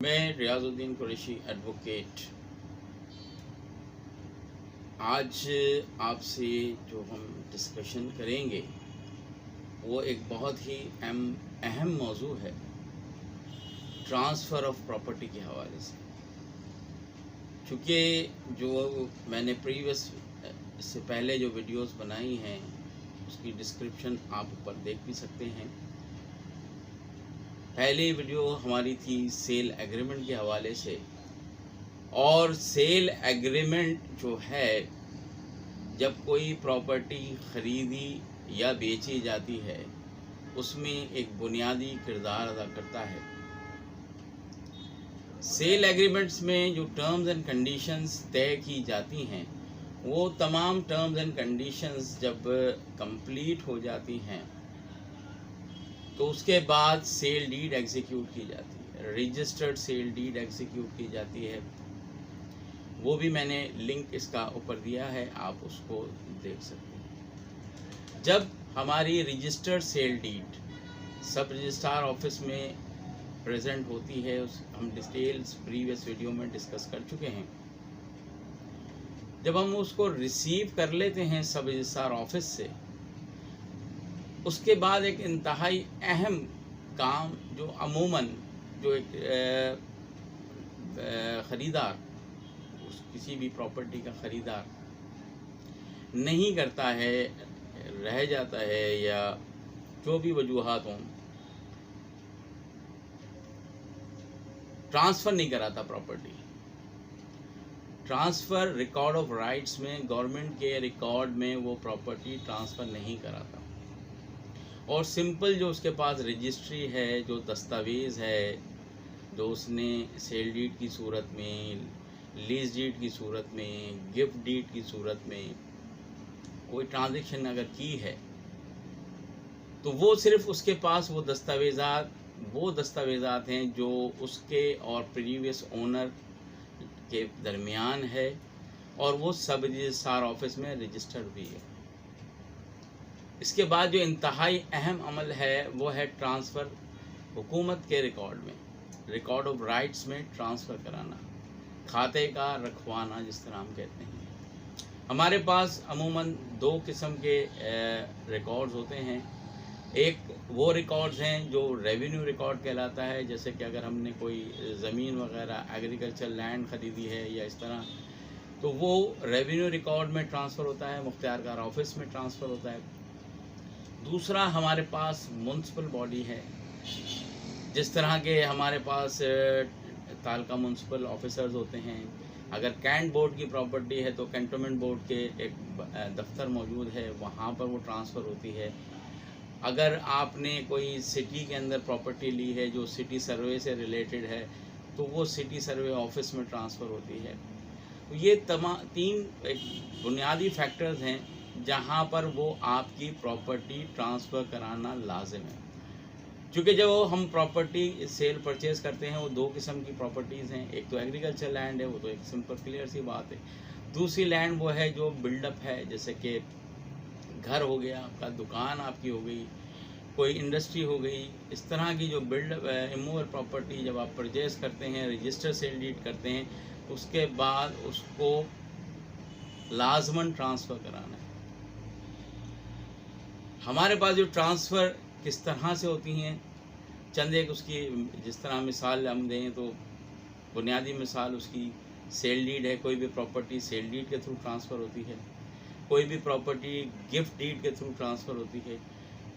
मैं रियाजुद्दीन कुरैशी एडवोकेट आज आपसे जो हम डिस्कशन करेंगे वो एक बहुत ही अहम मौजू है, ट्रांसफ़र ऑफ प्रॉपर्टी के हवाले से। चूँकि जो मैंने प्रीवियस इससे पहले जो वीडियोस बनाई हैं उसकी डिस्क्रिप्शन आप ऊपर देख भी सकते हैं। पहली वीडियो हमारी थी सेल एग्रीमेंट के हवाले से, और सेल एग्रीमेंट जो है, जब कोई प्रॉपर्टी ख़रीदी या बेची जाती है उसमें एक बुनियादी किरदार अदा करता है। सेल एग्रीमेंट्स में जो टर्म्स एंड कंडीशंस तय की जाती हैं वो तमाम टर्म्स एंड कंडीशंस जब कंप्लीट हो जाती हैं तो उसके बाद सेल डीड एग्जीक्यूट की जाती है, रजिस्टर्ड सेल डीड एग्जीक्यूट की जाती है। वो भी मैंने लिंक इसका ऊपर दिया है, आप उसको देख सकते हैं। जब हमारी रजिस्टर्ड सेल डीड सब रजिस्ट्रार ऑफिस में प्रेजेंट होती है, उस हम डिटेल्स प्रीवियस वीडियो में डिस्कस कर चुके हैं। जब हम उसको रिसीव कर लेते हैं सब रजिस्ट्रार ऑफिस से, उसके बाद एक इंतहाई अहम काम जो अमूमन जो एक ख़रीदार, किसी भी प्रॉपर्टी का ख़रीदार नहीं करता है, रह जाता है या जो भी वजूहात हों, ट्रांसफ़र नहीं कराता property. Transfer record of rights में, गवर्नमेंट के रिकॉर्ड में वो प्रॉपर्टी ट्रांसफ़र नहीं कराता, और सिंपल जो उसके पास रजिस्ट्री है, जो दस्तावेज़ है, जो उसने सेल डीड की सूरत में, लीज डीड की सूरत में, गिफ्ट डीड की सूरत में कोई ट्रांजैक्शन अगर की है तो वो सिर्फ उसके पास वो दस्तावेज़ात हैं जो उसके और प्रीवियस ओनर के दरमियान है, और वो सब रजिस्ट्रार ऑफिस में रजिस्टर्ड भी है। इसके बाद जो इंतहाई अहम अमल है वो है ट्रांसफ़र हुकूमत के रिकॉर्ड में, रिकॉर्ड ऑफ राइट्स में ट्रांसफ़र कराना, खाते का रखवाना जिस तरह हम कहते हैं। हमारे पास अमूमन दो किस्म के रिकॉर्ड्स होते हैं। एक वो रिकॉर्ड्स हैं जो रेवेन्यू रिकॉर्ड कहलाता है, जैसे कि अगर हमने कोई ज़मीन वगैरह एग्रीकल्चर लैंड ख़रीदी है या इस तरह, तो वो रेवेन्यू रिकॉर्ड में ट्रांसफ़र होता है, मुख्तियारकार ऑफिस में ट्रांसफ़र होता है। दूसरा हमारे पास म्युनिसिपल बॉडी है, जिस तरह के हमारे पास तालका म्युनिसिपल ऑफिसर्स होते हैं। अगर कैंट बोर्ड की प्रॉपर्टी है तो कैंटोनमेंट बोर्ड के एक दफ्तर मौजूद है, वहाँ पर वो ट्रांसफ़र होती है। अगर आपने कोई सिटी के अंदर प्रॉपर्टी ली है जो सिटी सर्वे से रिलेटेड है तो वो सिटी सर्वे ऑफिस में ट्रांसफ़र होती है। तो ये तीन एक बुनियादी फैक्टर्स हैं जहाँ पर वो आपकी प्रॉपर्टी ट्रांसफ़र कराना लाजिम है। क्योंकि जब हम प्रॉपर्टी सेल परचेज़ करते हैं वो दो किस्म की प्रॉपर्टीज़ हैं। एक तो एग्रीकल्चर लैंड है, वो तो एक सिंपल क्लियर सी बात है। दूसरी लैंड वो है जो बिल्डअप है, जैसे कि घर हो गया आपका, दुकान आपकी हो गई, कोई इंडस्ट्री हो गई। इस तरह की जो बिल्डअप इमूवेबल प्रॉपर्टी जब आप परचेज़ करते हैं, रजिस्टर सेल डीड करते हैं, उसके बाद उसको लाजमन ट्रांसफ़र कराना है। हमारे पास जो ट्रांसफ़र किस तरह से होती हैं, चंद एक उसकी जिस तरह मिसाल हम दें तो बुनियादी मिसाल उसकी सेल डीड है। कोई भी प्रॉपर्टी सेल डीड के थ्रू ट्रांसफ़र होती है, कोई भी प्रॉपर्टी गिफ्ट डीड के थ्रू ट्रांसफ़र होती है,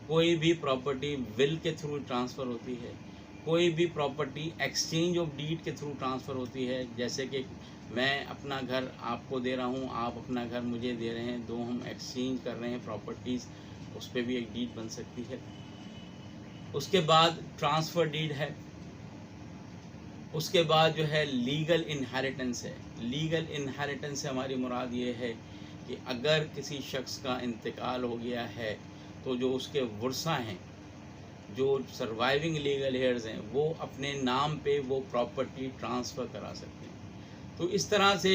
कोई भी प्रॉपर्टी विल के थ्रू ट्रांसफ़र होती है, कोई भी प्रॉपर्टी एक्सचेंज ऑफ डीड के थ्रू ट्रांसफ़र होती है। जैसे कि मैं अपना घर आपको दे रहा हूँ, आप अपना घर मुझे दे रहे हैं, दो हम एक्सचेंज कर रहे हैं प्रॉपर्टीज़, उस पर भी एक डीड बन सकती है। उसके बाद ट्रांसफ़र डीड है। उसके बाद जो है लीगल इनहेरिटेंस है। लीगल इनहेरिटेंस से हमारी मुराद ये है कि अगर किसी शख्स का इंतकाल हो गया है तो जो उसके वर्सा हैं, जो सर्वाइविंग लीगल हेयर्स हैं, वो अपने नाम पे वो प्रॉपर्टी ट्रांसफ़र करा सकते हैं। तो इस तरह से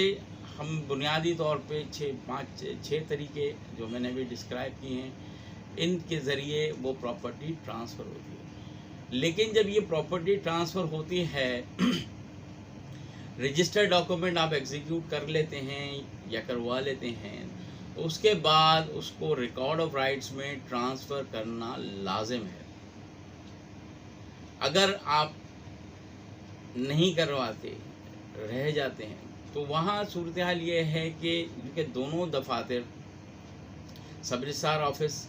हम बुनियादी तौर पे छः तरीके जो मैंने अभी डिस्क्राइब किए हैं, इनके ज़रिए वो प्रॉपर्टी ट्रांसफ़र होती है। लेकिन जब ये प्रॉपर्टी ट्रांसफ़र होती है रजिस्टर्ड डॉक्यूमेंट आप एग्जीक्यूट कर लेते हैं या करवा लेते हैं, तो उसके बाद उसको रिकॉर्ड ऑफ राइट्स में ट्रांसफ़र करना लाजिम है। अगर आप नहीं करवाते, रह जाते हैं, तो वहाँ सूरत हाल ये है कि उनके दोनों दफातर, सब रजिस्ट्रार ऑफिस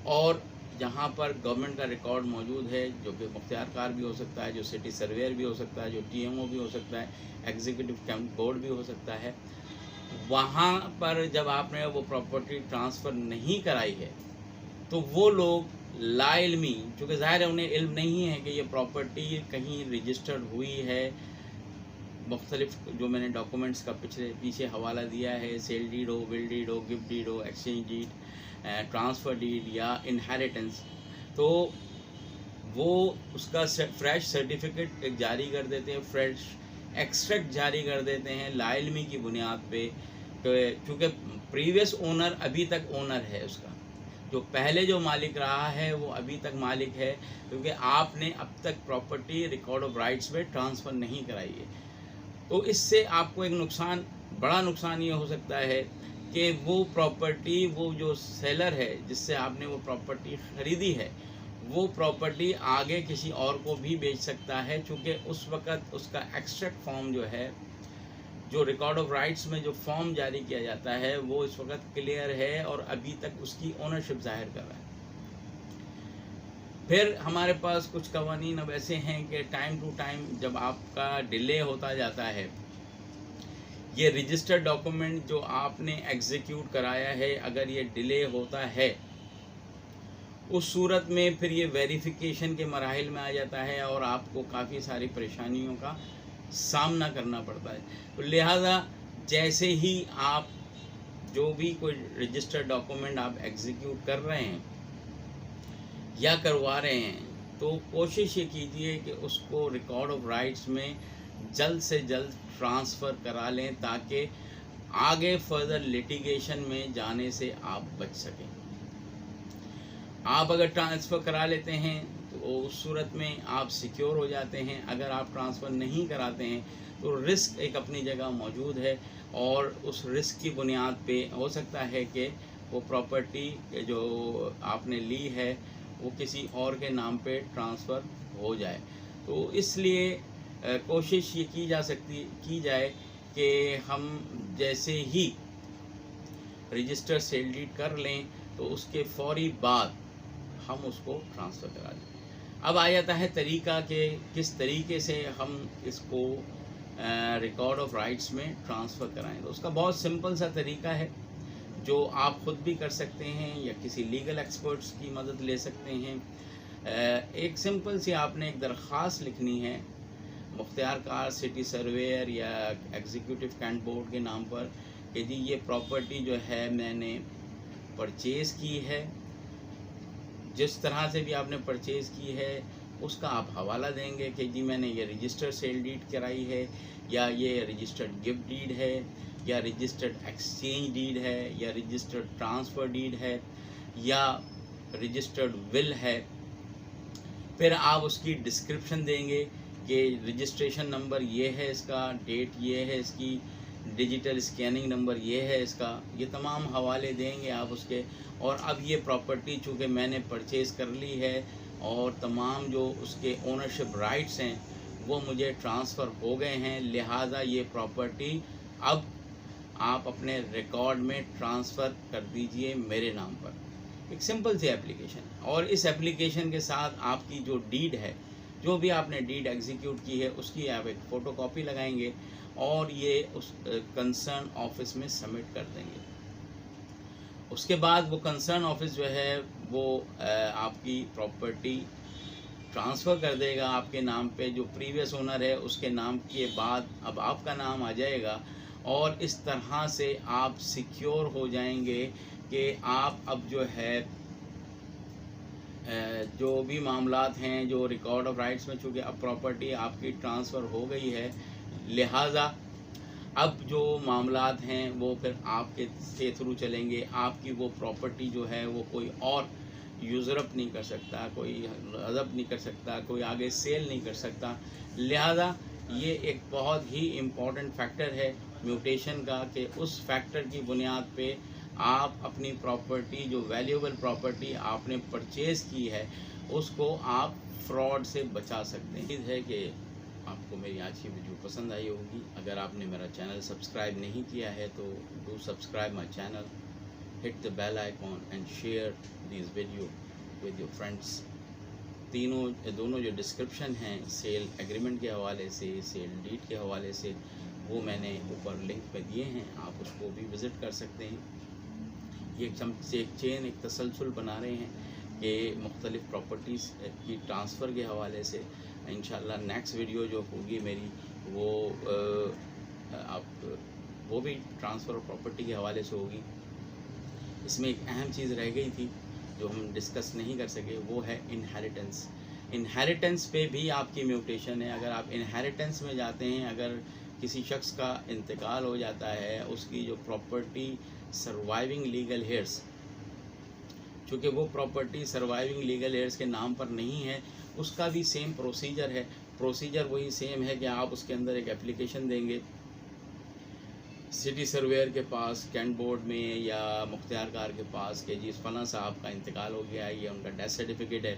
और जहाँ पर गवर्नमेंट का रिकॉर्ड मौजूद है, जो कि मुख्तियारकार भी हो सकता है, जो सिटी सर्वेयर भी हो सकता है, जो टीएमओ भी हो सकता है, एग्जीक्यूटिव कैंप बोर्ड भी हो सकता है, वहाँ पर जब आपने वो प्रॉपर्टी ट्रांसफ़र नहीं कराई है, तो वो लोग लाइल्मी, चूँकि ज़ाहिर है उन्हें इल्म नहीं है कि ये प्रॉपर्टी कहीं रजिस्टर्ड हुई है, मुख्तलिफ जो मैंने डॉक्यूमेंट्स का पीछे हवाला दिया है, सेल डीड हो, विल डीड हो, गिफ्ट डीड हो, एक्सचेंज डीड, ट्रांसफ़र डीड या इनहेरिटेंस, तो वो उसका फ्रेश सर्टिफिकेट जारी कर देते हैं, फ्रेश एक्सट्रैक्ट जारी कर देते हैं लाइल्मी की बुनियाद पे, क्योंकि प्रीवियस ओनर अभी तक ओनर है उसका, जो पहले जो मालिक रहा है वो अभी तक मालिक है, क्योंकि आपने अब तक प्रॉपर्टी रिकॉर्ड ऑफ राइट्स में ट्रांसफ़र नहीं कराई है। तो इससे आपको एक नुकसान, बड़ा नुकसान ये हो सकता है कि वो प्रॉपर्टी, वो जो सेलर है जिससे आपने वो प्रॉपर्टी ख़रीदी है, वो प्रॉपर्टी आगे किसी और को भी बेच सकता है, चूँकि उस वक़्त उसका एक्सट्रैक्ट फॉर्म जो है, जो रिकॉर्ड ऑफ राइट्स में जो फॉर्म जारी किया जाता है, वो इस वक्त क्लियर है और अभी तक उसकी ओनरशिप ज़ाहिर कर रहा है। फिर हमारे पास कुछ कवानीन अब ऐसे हैं कि टाइम टू टाइम जब आपका डिले होता जाता है, ये रजिस्टर्ड डॉक्यूमेंट जो आपने एग्जीक्यूट कराया है, अगर ये डिले होता है, उस सूरत में फिर ये वेरिफिकेशन के मराहिल में आ जाता है और आपको काफ़ी सारी परेशानियों का सामना करना पड़ता है। तो लिहाजा जैसे ही आप जो भी कोई रजिस्टर्ड डॉक्यूमेंट आप एग्जीक्यूट कर रहे हैं या करवा रहे हैं, तो कोशिश ये कीजिए कि उसको रिकॉर्ड ऑफ राइट्स में जल्द से जल्द ट्रांसफ़र करा लें, ताकि आगे फर्दर लिटिगेशन में जाने से आप बच सकें। आप अगर ट्रांसफ़र करा लेते हैं तो उस सूरत में आप सिक्योर हो जाते हैं। अगर आप ट्रांसफ़र नहीं कराते हैं तो रिस्क एक अपनी जगह मौजूद है, और उस रिस्क की बुनियाद पे हो सकता है कि वो प्रॉपर्टी जो आपने ली है वो किसी और के नाम पे ट्रांसफ़र हो जाए। तो इसलिए कोशिश ये की जाए कि हम जैसे ही रजिस्टर सेल डीड कर लें तो उसके फौरी बाद हम उसको ट्रांसफ़र करा दें। अब आ जाता है तरीका कि किस तरीके से हम इसको रिकॉर्ड ऑफ राइट्स में ट्रांसफ़र कराएं। तो उसका बहुत सिंपल सा तरीका है, जो आप ख़ुद भी कर सकते हैं या किसी लीगल एक्सपर्ट्स की मदद ले सकते हैं। एक सिंपल सी आपने एक दरख्वास्त लिखनी है मुख्तियारकार, सिटी सर्वेयर या एग्जीक्यूटिव कैंट बोर्ड के नाम पर कि जी ये प्रॉपर्टी जो है मैंने परचेज़ की है, जिस तरह से भी आपने परचेज़ की है उसका आप हवाला देंगे कि जी मैंने ये रजिस्टर्ड सेल डीड कराई है, या ये रजिस्टर्ड गिफ्ट डीड है, या रजिस्टर्ड एक्सचेंज डीड है, या रजिस्टर्ड ट्रांसफ़र डीड है, या रजिस्टर्ड विल है। फिर आप उसकी डिस्क्रिप्शन देंगे कि रजिस्ट्रेशन नंबर ये है इसका, डेट ये है इसकी, डिजिटल स्कैनिंग नंबर ये है इसका, ये तमाम हवाले देंगे आप उसके। और अब ये प्रॉपर्टी चूँकि मैंने परचेज़ कर ली है और तमाम जो उसके ओनरशिप राइट्स हैं वो मुझे ट्रांसफ़र हो गए हैं, लिहाजा ये प्रॉपर्टी अब आप अपने रिकॉर्ड में ट्रांसफ़र कर दीजिए मेरे नाम पर। एक सिंपल सी एप्लीकेशन, और इस एप्लीकेशन के साथ आपकी जो डीड है, जो भी आपने डीड एग्जीक्यूट की है, उसकी आप एक फ़ोटोकॉपी लगाएंगे और ये उस कंसर्न ऑफिस में सबमिट कर देंगे। उसके बाद वो कंसर्न ऑफिस जो है वो आपकी प्रॉपर्टी ट्रांसफ़र कर देगा आपके नाम पे। जो प्रीवियस ओनर है उसके नाम के बाद अब आपका नाम आ जाएगा, और इस तरह से आप सिक्योर हो जाएंगे कि आप अब जो है जो भी मामलात हैं, जो रिकॉर्ड ऑफ राइट्स में, चूँकि अब प्रॉपर्टी आपकी ट्रांसफ़र हो गई है, लिहाजा अब जो मामलात हैं वो फिर आपके के थ्रू चलेंगे। आपकी वो प्रॉपर्टी जो है वो कोई और यूज़रअप नहीं कर सकता, कोई अदब नहीं कर सकता, कोई आगे सेल नहीं कर सकता। लिहाजा ये एक बहुत ही इम्पॉर्टेंट फैक्टर है म्यूटेशन का, कि उस फैक्टर की बुनियाद पे आप अपनी प्रॉपर्टी, जो वैल्यूएबल प्रॉपर्टी आपने परचेज़ की है, उसको आप फ्रॉड से बचा सकते हैं। उम्मीद है कि आपको मेरी आज की वीडियो पसंद आई होगी। अगर आपने मेरा चैनल सब्सक्राइब नहीं किया है तो do subscribe my channel, hit the bell icon and share this video with your friends. दोनों जो डिस्क्रिप्शन हैं सेल एग्रीमेंट के हवाले से, सेल डीड के हवाले से, वो मैंने ऊपर लिंक पे दिए हैं, आप उसको भी विज़िट कर सकते हैं। ये एक चेन, एक तसलसल बना रहे हैं कि मुख्तलिफ़ प्रॉपर्टीज़ की ट्रांसफ़र के हवाले से। इंशाल्लाह नेक्स्ट वीडियो जो होगी मेरी वो भी ट्रांसफ़र ऑफ प्रॉपर्टी के हवाले से होगी। इसमें एक अहम चीज़ रह गई थी जो हम डिस्कस नहीं कर सके, वो है इनहेरिटेंस। इनहेरिटेंस पे भी आपकी म्यूटेशन है। अगर आप इनहेरिटेंस में जाते हैं, अगर किसी शख्स का इंतकाल हो जाता है, उसकी जो प्रॉपर्टी सर्वाइविंग लीगल हेयर्स, चूँकि वो प्रॉपर्टी सर्वाइविंग लीगल हेयर्स के नाम पर नहीं है, उसका भी सेम प्रोसीजर है। प्रोसीजर वही सेम है कि आप उसके अंदर एक एप्लीकेशन देंगे सिटी सर्वेयर के पास, कैंट बोर्ड में या मुख्तियारकार के पास कि जी फलां साहब का इंतकाल हो गया है, ये उनका डेथ सर्टिफिकेट है।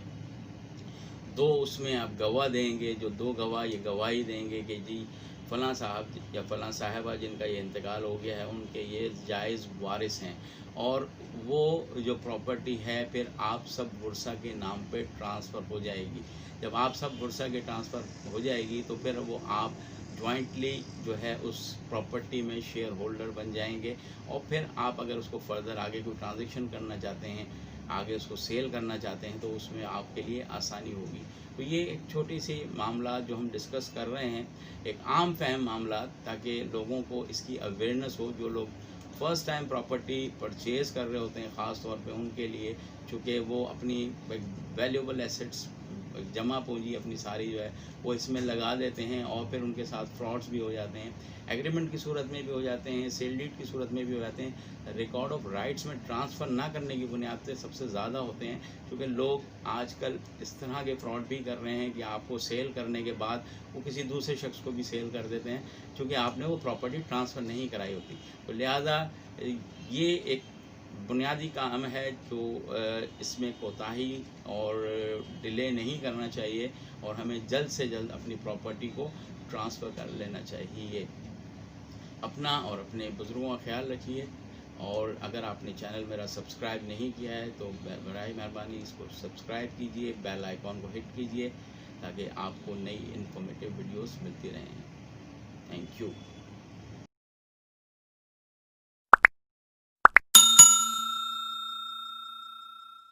दो उसमें आप गवाह देंगे, जो दो गवाह ये गवाही देंगे कि जी फलां साहब या फलां साहिबा जिनका ये इंतकाल हो गया है, उनके ये जायज़ वारिस हैं, और वो जो प्रॉपर्टी है फिर आप सब बुरसा के नाम पे ट्रांसफ़र हो जाएगी। जब आप सब बुरसा के ट्रांसफ़र हो जाएगी तो फिर वो आप जॉइंटली जो है उस प्रॉपर्टी में शेयर होल्डर बन जाएंगे, और फिर आप अगर उसको फर्दर आगे कोई ट्रांजैक्शन करना चाहते हैं, आगे उसको सेल करना चाहते हैं, तो उसमें आपके लिए आसानी होगी। तो ये एक छोटी सी मामला जो हम डिस्कस कर रहे हैं, एक आम फहम मामला, ताकि लोगों को इसकी अवेयरनेस हो। जो लोग फ़र्स्ट टाइम प्रॉपर्टी परचेज़ कर रहे होते हैं, ख़ास तौर पे उनके लिए, चूँकि वो अपनी वैल्यूएबल एसेट्स, जमा पूंजी अपनी सारी जो है वो इसमें लगा देते हैं, और फिर उनके साथ फ्रॉड्स भी हो जाते हैं, एग्रीमेंट की सूरत में भी हो जाते हैं, सेल डीड की सूरत में भी हो जाते हैं। रिकॉर्ड ऑफ राइट्स में ट्रांसफ़र ना करने की बुनियाद पे सबसे ज़्यादा होते हैं, क्योंकि लोग आजकल इस तरह के फ्रॉड भी कर रहे हैं कि आपको सेल करने के बाद वो किसी दूसरे शख्स को भी सेल कर देते हैं, क्योंकि आपने वो प्रॉपर्टी ट्रांसफ़र नहीं कराई होती। तो लिहाजा ये एक बुनियादी काम है जो इसमें कोताही और डिले नहीं करना चाहिए, और हमें जल्द से जल्द अपनी प्रॉपर्टी को ट्रांसफ़र कर लेना चाहिए। अपना और अपने बुज़ुर्गों का ख्याल रखिए, और अगर आपने चैनल मेरा सब्सक्राइब नहीं किया है तो बराए मेहरबानी इसको सब्सक्राइब कीजिए, बेल आइकॉन को हिट कीजिए, ताकि आपको नई इन्फॉर्मेटिव वीडियोस मिलती रहें। Thank you.